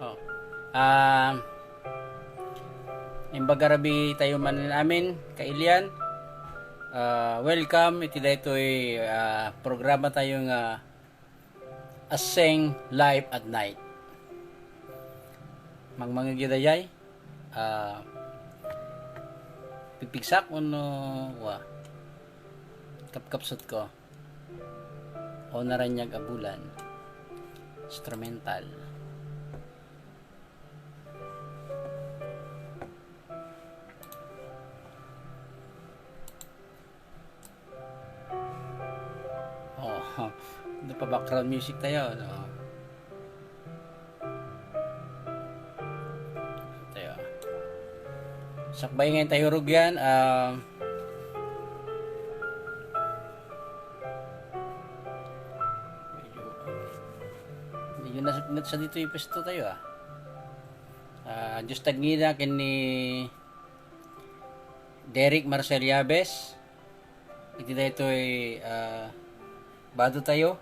Oh. Ah, imbagarabi tayo man amin kailian. Welcome iti daytoy programa tayo nga Aseng Live at Night. Mangmangyayay ah pipigsak uno wa kapkapsot ko o naranyag abulan instrumental. Oh, ano pa background music tayo, no? Tayo. Sakbay ngayon tayo rugyan. Medyo nasipnat sa dito yung pesto tayo Diyos tagngina kin ni Derek Marcel Yabes. Iti dito ay bado tayo.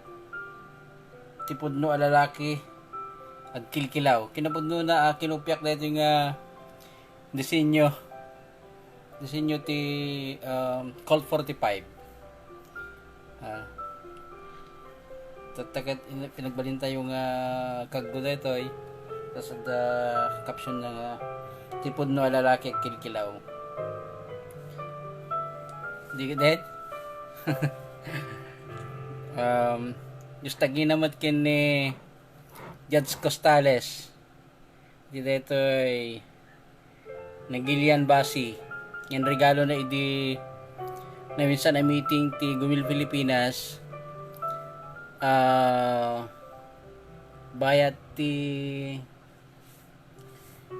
Tipudno a lalaki agkilkilaw. Kinapudno na kinupyak dito yung disenyo. Disenyo ti Colt 45. Tatagat pinagbalin tayo nga kaggo dito ay tapos ada caption na tipudno a lalaki agkilkilaw. Di ka dead? Just taginamat kin ni Judge Costales. Dito ay Nagilian Basi. Yan regalo na idi na minsan na meeting ti Gumil Pilipinas. Bayat ti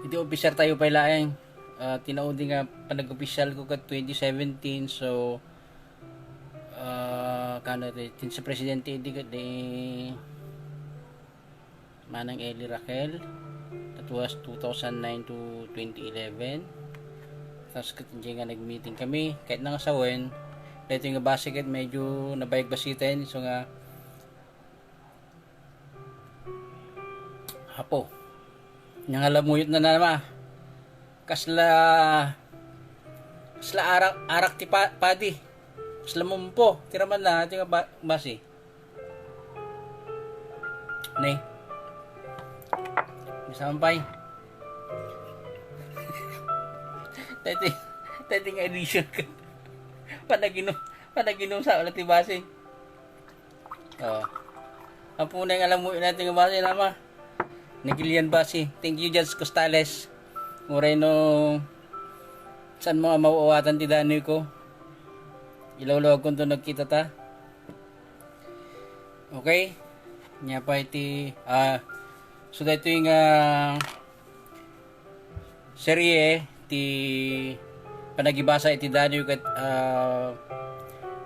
iti officer tayo pa ilaeng. Tinaudi nga panag-official ko kat 2017 so kano tin sa presidente di Manang Eli Raquel. That was 2009 to 2011. Tapos katinjay nga nag-meeting kami kahit nga sawen dito nga basiket medyo nabayag basitin so nga hapo nga lamuyot na naman kasla arak ti padi kasla mumpo tiraman na iti nga basi nay misampay tati nga edition ka panaginom sa ulat ti basi ang punay nga lamuyo natin nga basi naman Nagilian Basi. Thank you, Judge Costales. Moreno, saan mo mauawatan ti danoy ko? Ilawlawag kung to nagkita ta. Okay? Nya pa iti, so dito yung serye, ti panagibasa iti danoy kat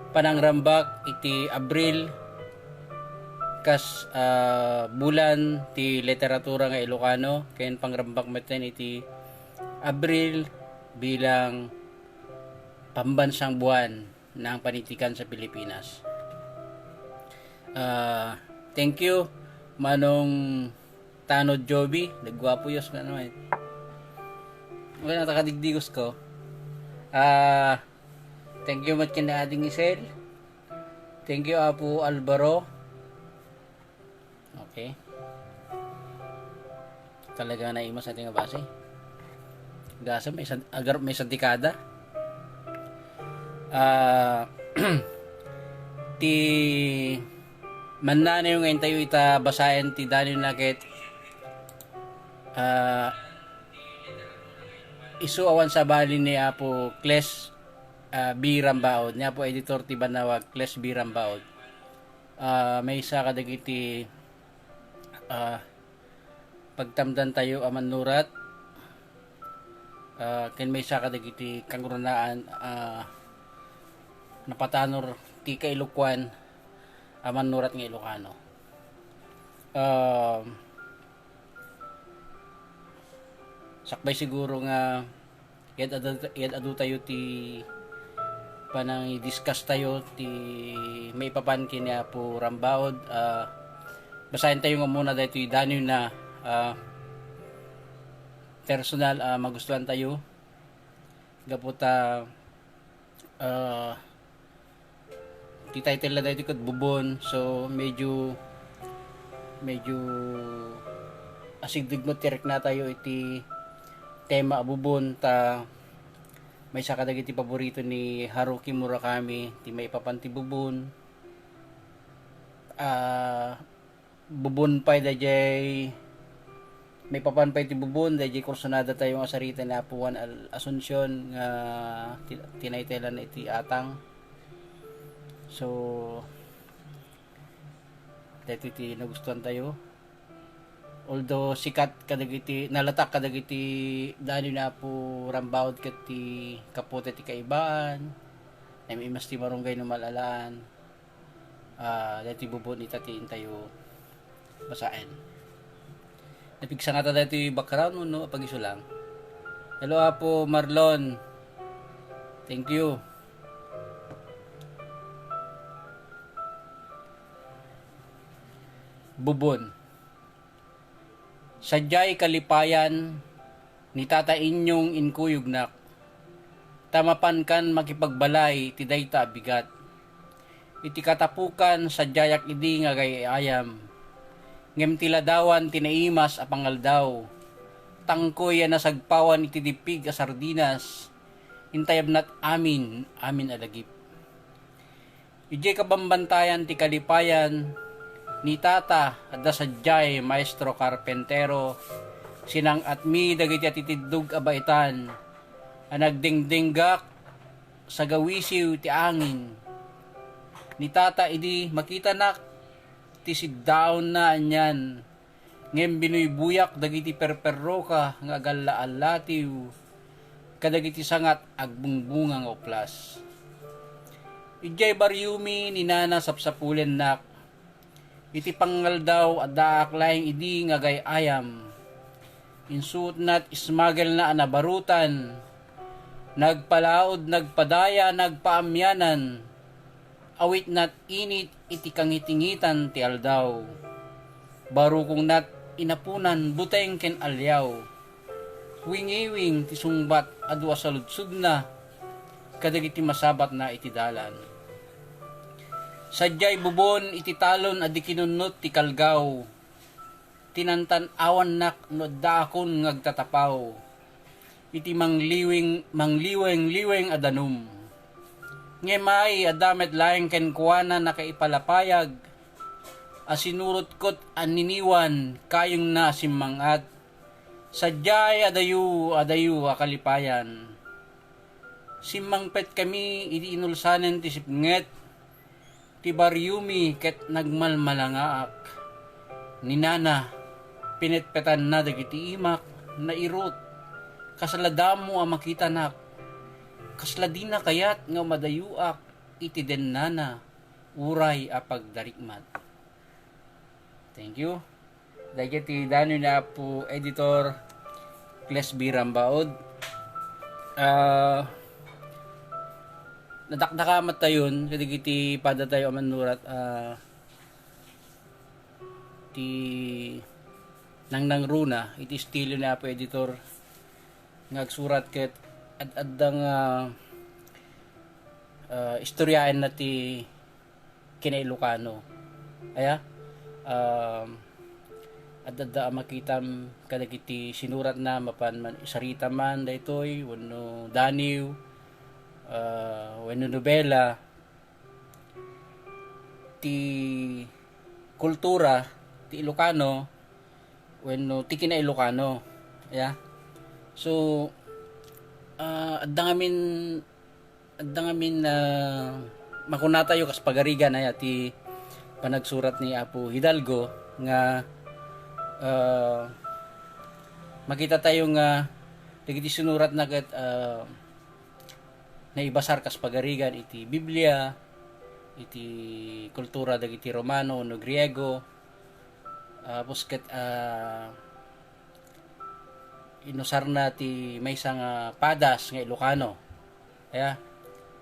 panangrambak iti Abril kas bulan ti literatura nga Ilocano ken pangrambak meten iti Abril bilang pambansang buwan ng panitikan sa Pilipinas. Thank you Manong Tanod Joby, nagwapo yos ka naman. Wala nakadigdigos ko. Thank you mat kina ading Isel. Thank you Apo Alvaro. Okay. Talaga na imas natin nga base. Gasa agar may dekada. Ti manana yung ngayon tayo ita basahin ti dali nakit isu awan sa bali ni Apo Kles B. Rambaod. Niya po editor ti Banawag Kles B. Rambaod. May isa kadagiti pagtamdan tayo aman nurat ken may isa kadagiti kangrunaan napatanor ti kailukwan aman nurat nga Ilocano. Sakbay siguro nga yad adu tayo ti panang i-discuss tayo ti may papan kini Apo Rambaod. Basahin tayo nga muna dito yung danyo na personal magustuhan tayo gaputa ti title na dito kud bubon, so medyo asigdig mo tirek na tayo iti tema bubon ta may sa kadagiti paborito ni Haruki Murakami ti may papanti bubon. Bubon pa dayjay may papan pa iti bubon dayjay kursunada tayo nga sarita na Apuan Asuncion nga tinaytelan iti atang. So dito iti nagustuhan tayo, although sikat kadagiti nalatak kadagiti dani na po rambaud ket ti kapote ti kaibaan na may mas ti marunggay no malalaan. Dito bubon itatiin tayo basain. Napigsa nga ta dito yung background no pagiso lang. Hello Apo Marlon, thank you. Bubon. Sadyay kalipayan ni tata inyong inkuyugnak. Tamapan kan makipagbalay ti dayta bigat. Iti katapukan sadyayak idi nga gayayam. Ngem tiladawan tinaimas apangal daw. Tangkoy na sagpawan iti dipig a sardinas. Intayab nat amin alagip. Ijay kabambantayan ti kalipayan ni tata adda sadyay maestro karpentero sinang atmi dagiti atitiddug abaitan anagdingdinggak sa gawisiw ti angin ni tata idi makita nak ti siddaon na anyan ngem binuybuyak dagiti perperroka nga agalla-allatiw kadagiti sangat agbungbungang oplas. Ijay baryumi ni nana sapsapulen nak iti pangal daw adda aklayng idi nga gayayam. Insuot nat ismagel na anabarutan. Nagpalaod, nagpadaya, nagpaamyanan. Awit nat init iti kangitingitan ti aldaw. Barukong nat inapunan buteng ken alyaw. Wingiwing ti sungbat adwa saludsud na. Kadagiti masabat na iti dalan. Sadyay bubon iti talon adi kinunot ti kalgaw. Tinantan awan nak no daakon ngagtatapaw. Iti mangliweng adanum. Ngemay adamet laeng ken kuana nakaipalapayag. Asinurot kot aniniwan kayong na simmangat. Sadyay adayu akalipayan. Simmangpet kami iti inulsanen ti sipnget. Ti baryumi ket nagmalmalangaak. Ninana, pinetpetan na dagiti imak, na irot. Kasaladamo a makita nak. Kasladin na kayat nga madayuak, iti den nana, uray a pagdarikmat. Thank you. Dagiti dano na po editor Klesby Rambaod. Nadakdakamat tayon kadigiti pada tayo manurat ti nang runa iti estilo na po editor ngagsurat ket ad-addang istoryaen na ti Kinailocano aya ad-adda makitam kadagiti sinurat na mapan man isarita man daytoy wenno daniw wenno nobela ti kultura ti Ilocano wenno ti Kinailocano yeah. So adda ngamin makuna tayo kas pagarigan aya ti panagsurat ni Apo Hidalgo nga makita tayo nga dagiti sinurat na ket naibasar kas pagarigan iti Biblia, iti kultura dagiti Romano no Griego, pusket inusar na ti maysa nga padas nga Ilocano. Kaya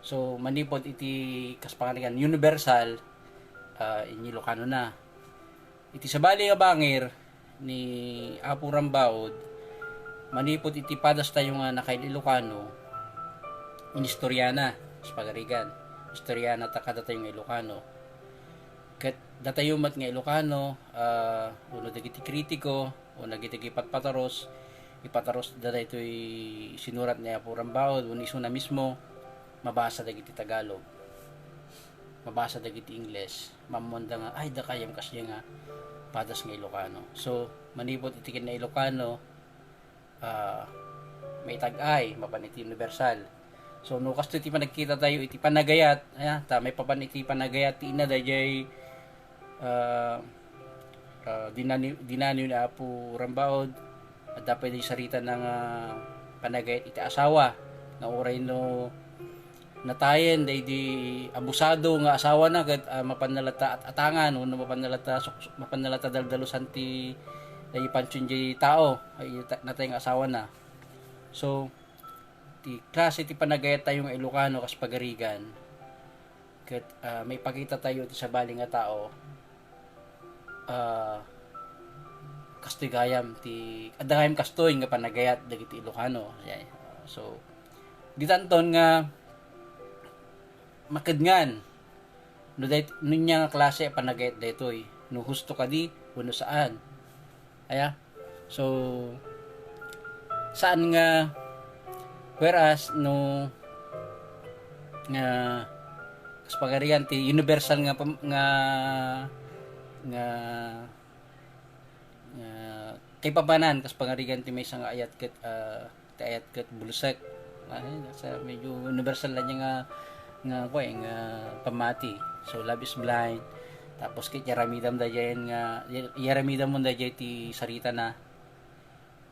so manipod iti kas pangarigan universal in Ilocano na. Iti sabali nga bangir ni Apo Rambaod manipot iti padas tayo nga nakail Ilocano in Historiana sa pagarigan. Historiana ta kada tayo nga Ilocano. Ket datayo mat nga Ilocano, uno dagiti kritiko, o nagiti patpataros, ipataros dada ito'y sinurat niya po Rambaud, uno iso na mismo, mabasa dagiti Tagalog, mabasa dagiti Ingles, mamonda nga, ay da kayam kasya nga, padas nga Ilocano. So, manipot itikin na Ilocano, may tag-ay, mapaniti universal. So, no kasto iti panagkita tayo, iti panagayat, may papaniti panagayat, ti ina dayay, dinaniw na po Rambaud, at dapat yung sarita ng panagayat iti asawa, na uray no natayen, day di abusado nga asawa na, kat mapanalata at atangan, no mapanalata daldalusan ti day pansyon di tao, ay natay nga asawa na. So, ti klase ti panagayat tayo nga Ilocano kas pagarigan, kat may pakita tayo ti sa bali nga tao, kastoy gayam ti adagayam kastoy nga panagayat dagiti Ilocano. So ditanton nga makadngan no niya nga klase panagayat daytoy, no husto kadi wenno saan. So saan nga, whereas no nga kas pagarian ti universal nga kay pabanan kas pangarigan ti may nga ayat ket ayat ket bulsek, sa medyo universal na niya nga pamati. So love is blind, tapos kit yaramidam dayen nga yaramidam mo dayen ti sarita na.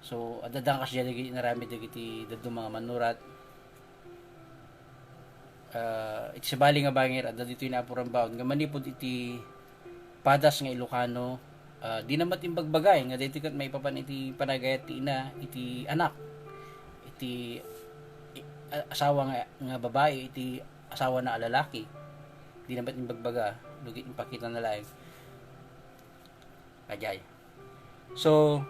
So adadang kasya dagiti narami dagiti dadto mga manurat, iti sabali nga bangir adda dito inapuran baon nga manipod iti padas nga Ilocano, di naman timbagbagay nga dito kat may papan iti panagayat ti ina iti anak, iti asawa nga babae, iti asawa na lalaki, di naman timbagbaga lugi ipakita na lang ajay. So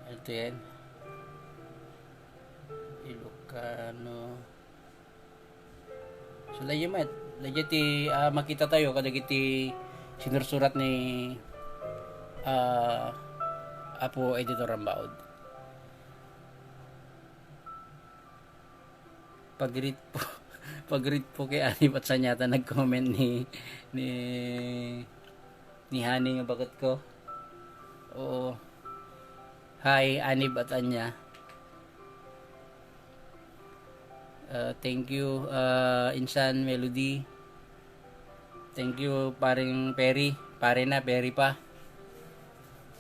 ito yan Ilocano. So layamat, ti makita tayo kadagiti sinursurat ni Apo Editor Rambaud. Pag-read po kay Anib at Sanyata nag-comment ni Hani nga bakit ko. Oo. Hi Anib at Anya. Thank you Insan Melody. Thank you paring Perry. Pare na, Perry pa.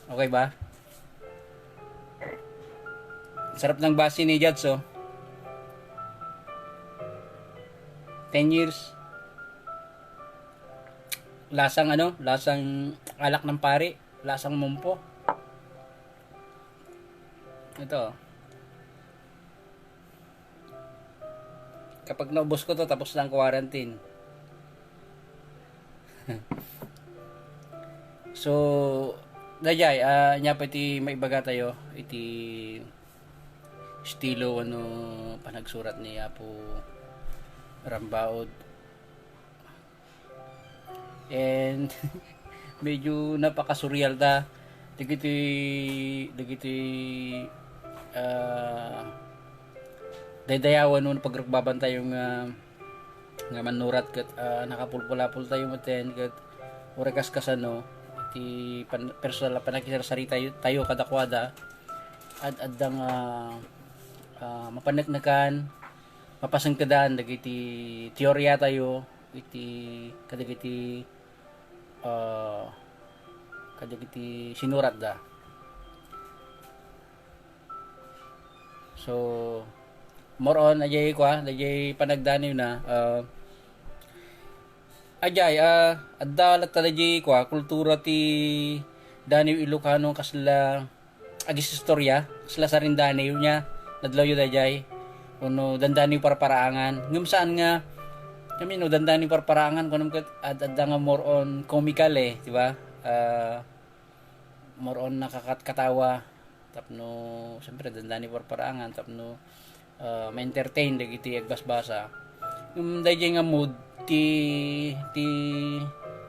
Okay ba? Sarap ng basi ni Jads, oh. 10 years. Lasang lasang alak ng pare, lasang mumpo. Ito. Kapag naubos ko to, tapos lang quarantine. So, dayay, nya pa iti maibaga tayo, iti estilo panagsurat ni Apo Rambaud. And medyo napaka-surreal ta. Dagiti daydayawan nun pagbabantay yung nga manurat kat nakapulpulapul tayo maten kat orekas kasano iti personal panakisari tayo kadakwada at adang mapanagnakan mapasangkadan dagiti teorya tayo iti kadagiti sinurat da. So more on ajay panagdaniw na adda latta ajay kultura ti daniw Ilocano kasla agis istorya kasla sarin daniw nya nadlaw dajay uno dandaniw paraparaangan ngem saan nga kami no dandaniw paraparaangan kuno ket adda nga more on comical di ba? more on nakakatawa tapno siyempre dandani parparangan tapno ma-entertain dagiti agbasbasa yung dayjay nga mood ti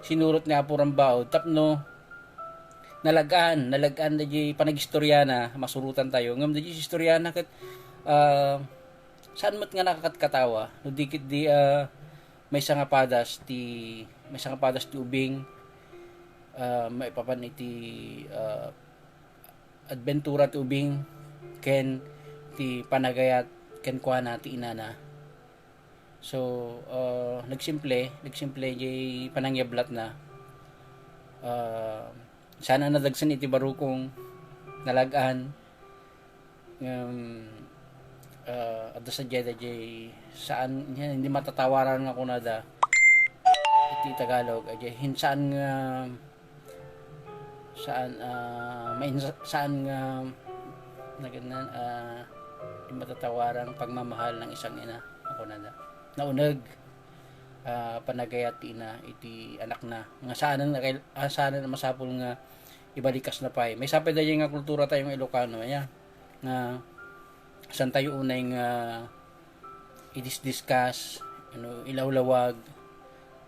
sinurot ni Apo Rambaud tapno nalagaan dayjay panagistoryana masurutan tayo ngam dayjay istoryana ket saan mo't nga nakakatkatawa no dikit di may sanga padas ti ubing maipapan iti adventura ti ubing ken ti panagayat ken kuana ti inana. So nagsimple jay panangyablat na sana nadagsan iti barukong nalagaan adda sa jay saan hindi matatawaran nga kunada iti Tagalog ajay hinsaan nga saan nga nagana di matatawarang pagmamahal ng isang ina ako na naunag panagayat ina iti anak na nga saan na masapul nga ibalikas na pay may sapay dayo nga kultura tayong Ilocano ya nga saan tayo unay nga i-discuss ilawlawag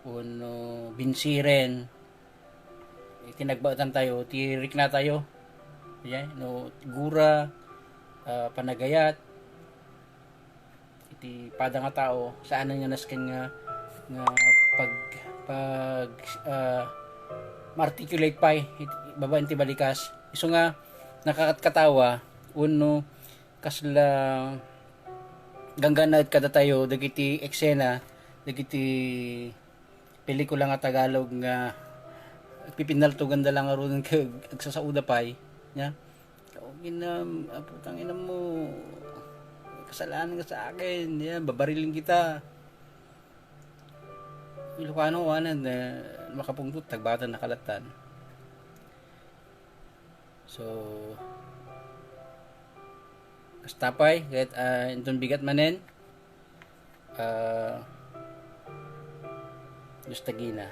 uno binsiren itinagbatan tayo tirik na tayo yeah, gura panagayat iti pada nga tao saan nga nasken nga pag ma-articulate pa baba ti balikas iso nga nakakatkatawa uno kasla gangganad kada tayo dagiti eksena dagiti pelikula nga Tagalog nga pipinalto ganda lang aron kag agsasauda pay nya putang ina mo kasalanan ka sa akin yan babariling kita Ilocano wanan makapungtut tagbatan nakalatan so kastapay kahit intong bigat manen Diyos tagina